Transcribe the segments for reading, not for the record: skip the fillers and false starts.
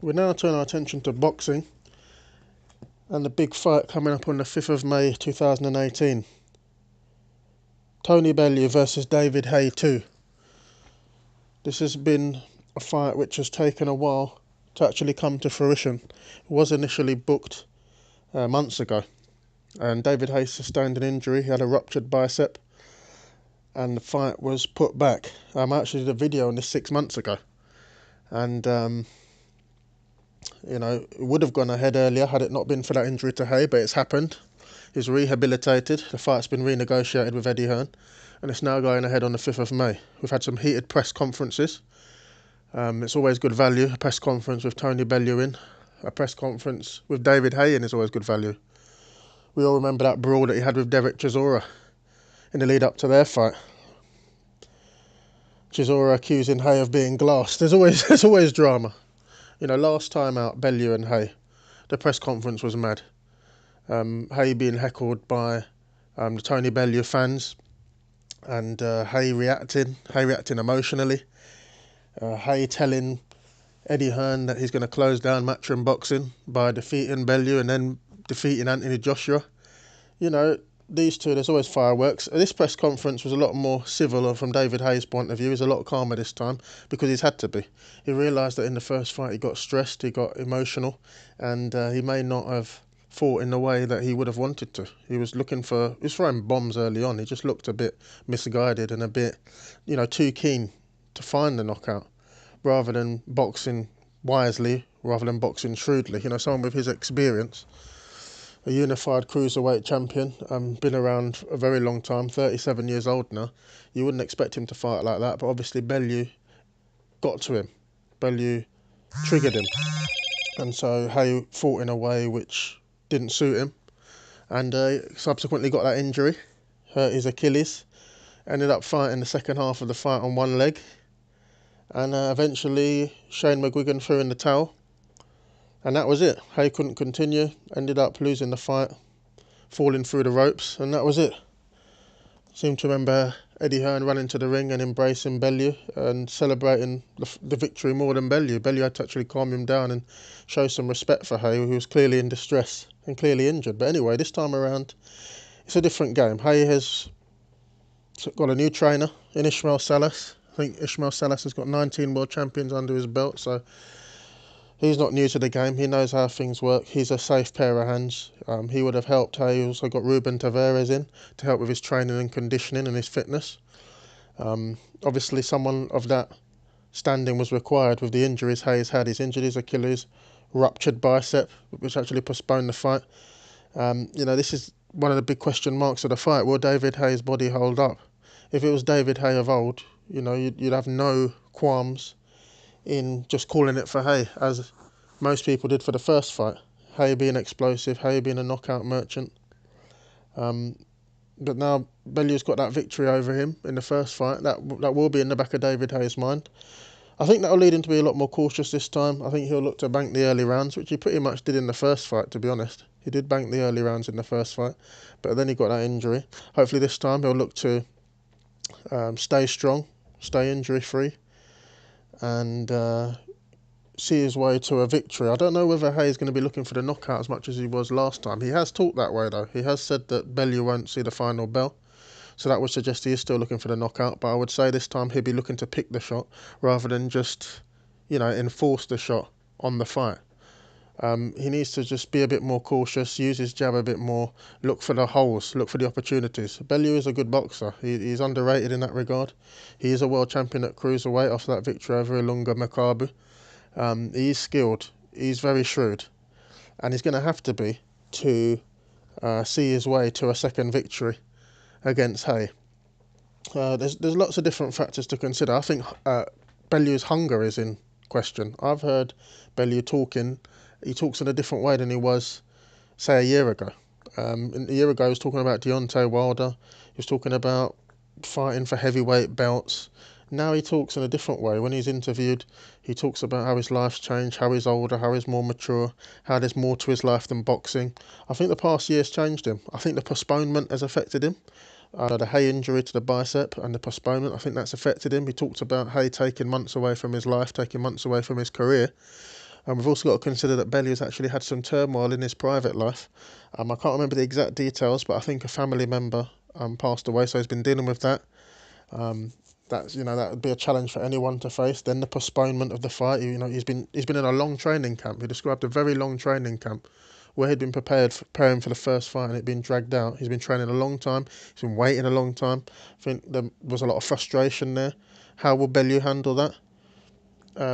We now turn our attention to boxing and the big fight coming up on the 5th of May 2018. Tony Bellew versus David Haye 2. This has been a fight which has taken a while to actually come to fruition. It was initially booked months ago, and David Haye sustained an injury. He had a ruptured bicep, and the fight was put back. I actually did a video on this 6 months ago, and it would have gone ahead earlier had it not been for that injury to Haye, but it's happened. He's rehabilitated. The fight's been renegotiated with Eddie Hearn, and it's now going ahead on the 5th of May. We've had some heated press conferences. It's always good value. A press conference with Tony Bellew in. A press conference with David Haye in is always good value. We all remember that brawl that he had with Derek Chisora in the lead up to their fight. Chisora accusing Haye of being glassed. There's always drama. Last time out, Bellew and Haye, the press conference was mad. Haye being heckled by the Tony Bellew fans, and Haye reacting emotionally. Haye telling Eddie Hearn that he's going to close down Matchroom Boxing by defeating Bellew and then defeating Anthony Joshua. These two, there's always fireworks. This press conference was a lot more civil from David Haye's point of view. He's a lot calmer this time because he's had to be. He realised that in the first fight he got stressed, he got emotional, and he may not have fought in the way that he would have wanted to. He was throwing bombs early on. He just looked a bit misguided and a bit, too keen to find the knockout rather than boxing wisely, rather than boxing shrewdly. Someone with his experience, a unified cruiserweight champion, been around a very long time, 37 years old now. You wouldn't expect him to fight like that, but obviously Bellew got to him. Bellew triggered him. And so Haye fought in a way which didn't suit him, and subsequently got that injury, hurt his Achilles, ended up fighting the second half of the fight on one leg, and eventually Shane McGuigan threw in the towel. And that was it. Haye couldn't continue, ended up losing the fight, falling through the ropes, and that was it. Seem to remember Eddie Hearn running to the ring and embracing Bellew and celebrating the victory more than Bellew. Bellew had to actually calm him down and show some respect for Haye, who was clearly in distress and clearly injured. But anyway, this time around, it's a different game. Haye has got a new trainer in Ismail Salas. I think Ismail Salas has got 19 world champions under his belt, so he's not new to the game. He knows how things work. He's a safe pair of hands. He would have helped Haye. He also got Ruben Tavares in to help with his training and conditioning and his fitness. Obviously, someone of that standing was required with the injuries Haye's had. He's injured his Achilles, ruptured bicep, which actually postponed the fight. This is one of the big question marks of the fight. Will David Haye's body hold up? If it was David Haye of old, you'd have no qualms in just calling it for Haye, as most people did for the first fight. Haye being explosive, Haye being a knockout merchant. But now Bellew's got that victory over him in the first fight. That will be in the back of David Haye's mind. I think that will lead him to be a lot more cautious this time. I think he'll look to bank the early rounds, which he pretty much did in the first fight, to be honest. He did bank the early rounds in the first fight, but then he got that injury. Hopefully this time he'll look to stay strong, stay injury-free, and see his way to a victory. I don't know whether Haye's going to be looking for the knockout as much as he was last time. He has talked that way, though. He has said that Bellew won't see the final bell, so that would suggest he is still looking for the knockout. But I would say this time he'll be looking to pick the shot rather than just, enforce the shot on the fight. He needs to just be a bit more cautious, use his jab a bit more, look for the holes, look for the opportunities. Bellew is a good boxer. He's underrated in that regard. He is a world champion at cruiserweight after that victory over Ilunga Makabu. He's skilled, he's very shrewd, and he's going to have to be to see his way to a second victory against Haye. There's lots of different factors to consider. I think Bellew's hunger is in question. I've heard Bellew talking. He talks in a different way than he was, say, a year ago. A year ago he was talking about Deontay Wilder. He was talking about fighting for heavyweight belts. Now he talks in a different way. When he's interviewed, he talks about how his life's changed, how he's older, how he's more mature, how there's more to his life than boxing. I think the past year's changed him. I think the postponement has affected him. The Haye injury to the bicep and the postponement, I think that's affected him. He talked about Haye taking months away from his life, taking months away from his career. And we've also got to consider that Bellew's actually had some turmoil in his private life. I can't remember the exact details, but I think a family member passed away, so he's been dealing with that. That's that would be a challenge for anyone to face. Then the postponement of the fight. He's been in a long training camp. He described a very long training camp where he'd been preparing for the first fight and it'd been dragged out. He's been training a long time. He's been waiting a long time. I think there was a lot of frustration there. How will Bellew handle that?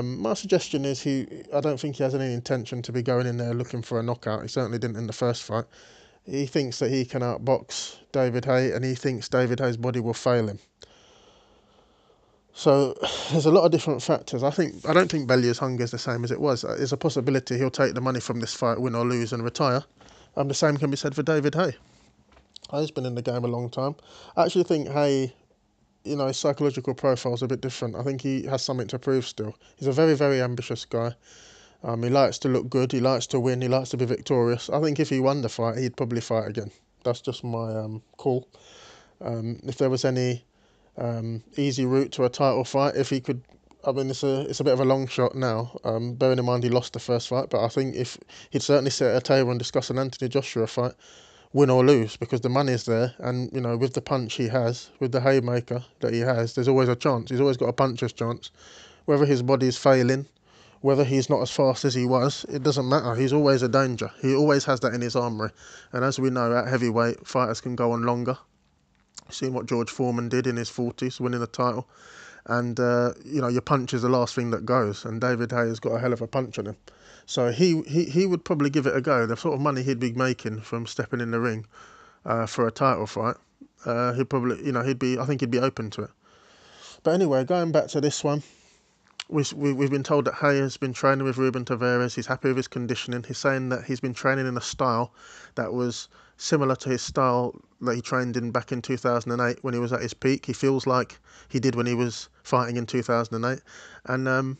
My suggestion is I don't think he has any intention to be going in there looking for a knockout. He certainly didn't in the first fight. He thinks that he can outbox David Haye, and he thinks David Haye's body will fail him. So there's a lot of different factors. I don't think Bellew's hunger is the same as it was. There's a possibility he'll take the money from this fight, win or lose, and retire. The same can be said for David Haye. Haye's been in the game a long time. I actually think Haye, his psychological profile is a bit different. I think he has something to prove still. He's a very, very ambitious guy. He likes to look good. He likes to win. He likes to be victorious. I think if he won the fight, he'd probably fight again. That's just my call. If there was any easy route to a title fight, if he could, it's a bit of a long shot now, bearing in mind he lost the first fight, but I think if he'd certainly sit at a table and discuss an Anthony Joshua fight, win or lose, because the money's there, and with the punch he has, with the haymaker that he has, there's always a chance. He's always got a puncher's chance. Whether his body's failing, whether he's not as fast as he was, it doesn't matter. He's always a danger. He always has that in his armoury, and as we know, at heavyweight, fighters can go on longer. Seen what George Foreman did in his 40s, winning the title. And, your punch is the last thing that goes. And David Haye has got a hell of a punch on him. So he would probably give it a go. The sort of money he'd be making from stepping in the ring for a title fight, he'd probably, I think he'd be open to it. But anyway, going back to this one, we've been told that Haye has been training with Ruben Tavares. He's happy with his conditioning. He's saying that he's been training in a style that was similar to his style that he trained in back in 2008 when he was at his peak. He feels like he did when he was fighting in 2008. And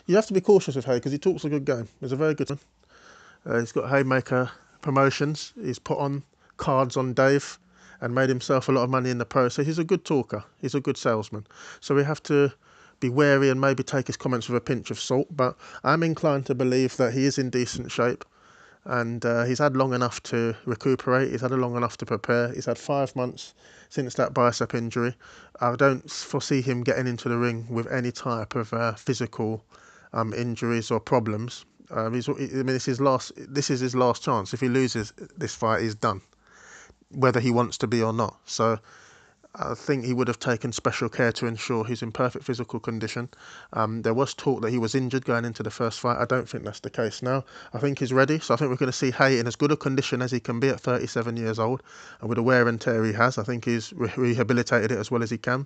you have to be cautious with Haye because he talks a good game. He's a very good man. He's got Haymaker Promotions. He's put on cards on Dave and made himself a lot of money in the process. He's a good talker. He's a good salesman. So we have to be wary and maybe take his comments with a pinch of salt. But I'm inclined to believe that he is in decent shape. And he's had long enough to recuperate. He's had long enough to prepare. He's had 5 months since that bicep injury. I don't foresee him getting into the ring with any type of physical injuries or problems. This is his last chance. If he loses this fight, he's done, whether he wants to be or not. So I think he would have taken special care to ensure he's in perfect physical condition. There was talk that he was injured going into the first fight. I don't think that's the case now. I think he's ready. So I think we're going to see Haye in as good a condition as he can be at 37 years old. And with the wear and tear he has, I think he's rehabilitated it as well as he can.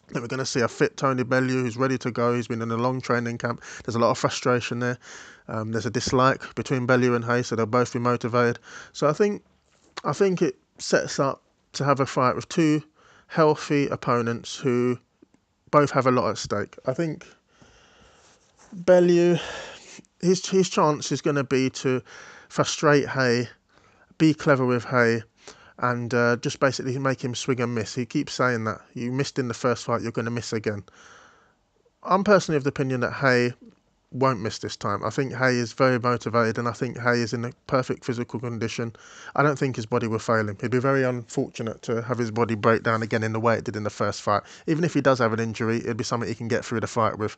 Then we're going to see a fit Tony Bellew who's ready to go. He's been in a long training camp. There's a lot of frustration there. There's a dislike between Bellew and Haye, so they'll both be motivated. So I think it sets up to have a fight with two healthy opponents who both have a lot at stake. I think Bellew, his chance is going to be to frustrate Haye, be clever with Haye, and just basically make him swing and miss. He keeps saying that. You missed in the first fight, you're going to miss again. I'm personally of the opinion that Haye won't miss this time. I think Haye is very motivated, and I think Haye is in a perfect physical condition. I don't think his body will fail him. He'd be very unfortunate to have his body break down again in the way it did in the first fight. Even if he does have an injury, it'd be something he can get through the fight with.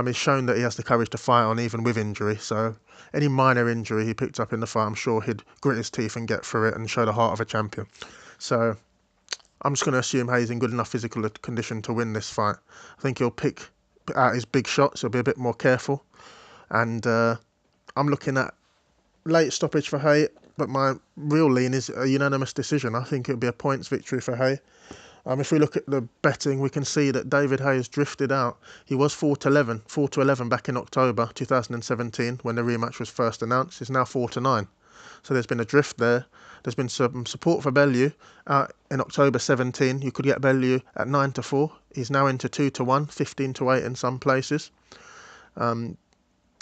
He's shown that he has the courage to fight on even with injury, so any minor injury he picked up in the fight, I'm sure he'd grit his teeth and get through it and show the heart of a champion. So I'm just going to assume Haye's in good enough physical condition to win this fight. I think he'll pick out his big shots. He'll be a bit more careful. And I'm looking at late stoppage for Haye, but my real lean is a unanimous decision. I think it'll be a points victory for Haye. If we look at the betting, we can see that David Haye has drifted out. He was 4-11 back in October 2017 when the rematch was first announced. He's now 4-9. So there's been a drift there. There's been some support for Bellew. In October 17, you could get Bellew at 9-4. He's now into 2-1, 15-8 in some places. You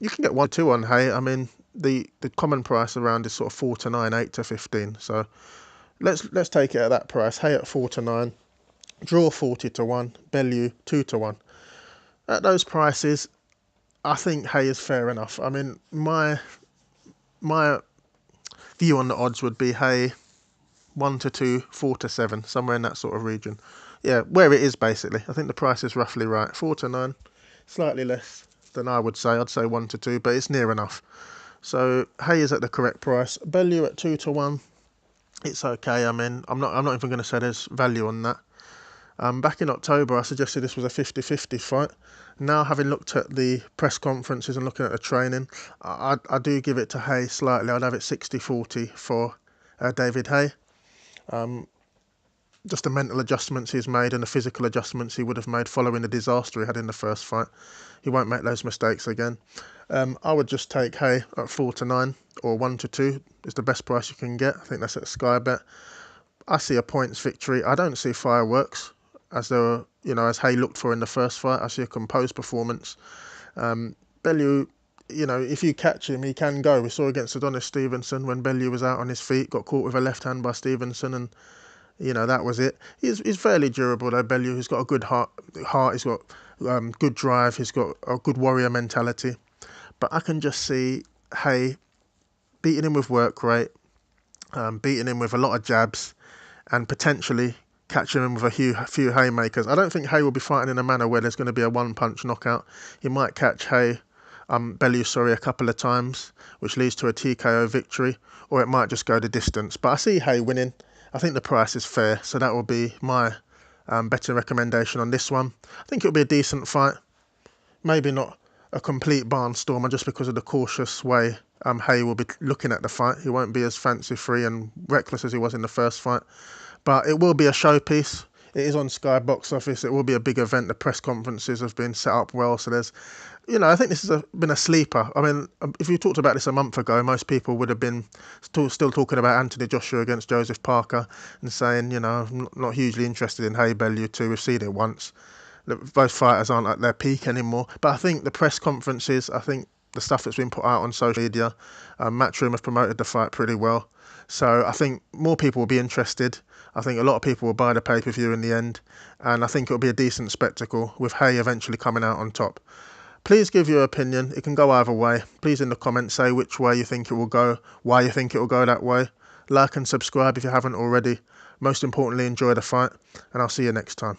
can get 1-2 on Haye. I mean, the common price around is sort of 4-9, 8-15. So let's take it at that price. Haye at 4-9, draw 40-1, Bellew 2-1. At those prices, I think Haye is fair enough. I mean, my view on the odds would be Haye 1 to 2, 4 to 7, somewhere in that sort of region. Yeah, where it is basically. I think the price is roughly right. 4 to 9, slightly less than I would say. I'd say 1 to 2, but it's near enough. So Haye is at the correct price. Bellew at 2 to 1. It's okay. I mean, I'm not even going to say there's value on that. Back in October, I suggested this was a 50-50 fight. Now, having looked at the press conferences and looking at the training, I do give it to Haye slightly. I'd have it 60-40 for David Haye. Just the mental adjustments he's made and the physical adjustments he would have made following the disaster he had in the first fight. He won't make those mistakes again. I would just take Haye at 4 to 9 or 1 to 2 is the best price you can get. I think that's at Sky Bet. I see a points victory. I don't see fireworks as as Haye looked for in the first fight. I see a composed performance. Bellew, if you catch him, he can go. We saw against Adonis Stevenson when Bellew was out on his feet, got caught with a left hand by Stevenson, and that was it. He's fairly durable though, Bellew. He's got a good heart. He's got good drive. He's got a good warrior mentality. But I can just see Haye beating him with work rate, beating him with a lot of jabs, and potentially catching him with a few haymakers. I don't think Haye will be fighting in a manner where there's going to be a one-punch knockout. He might catch Bellew, a couple of times, which leads to a TKO victory, or it might just go the distance. But I see Haye winning. I think the price is fair, so that will be my better recommendation on this one. I think it'll be a decent fight. Maybe not a complete barnstormer just because of the cautious way Haye will be looking at the fight. He won't be as fancy-free and reckless as he was in the first fight. But it will be a showpiece. It is on Sky Box Office. It will be a big event. The press conferences have been set up well. So there's, I think this has been a sleeper. I mean, if you talked about this a month ago, most people would have been still talking about Anthony Joshua against Joseph Parker and saying, I'm not hugely interested in Haye Bellew too. We've seen it once. Both fighters aren't at their peak anymore. But I think the press conferences, I think the stuff that's been put out on social media, Matchroom have promoted the fight pretty well. So I think more people will be interested. I think a lot of people will buy the pay-per-view in the end. And I think it'll be a decent spectacle with Haye eventually coming out on top. Please give your opinion. It can go either way. Please in the comments say which way you think it will go, why you think it will go that way. Like and subscribe if you haven't already. Most importantly, enjoy the fight. And I'll see you next time.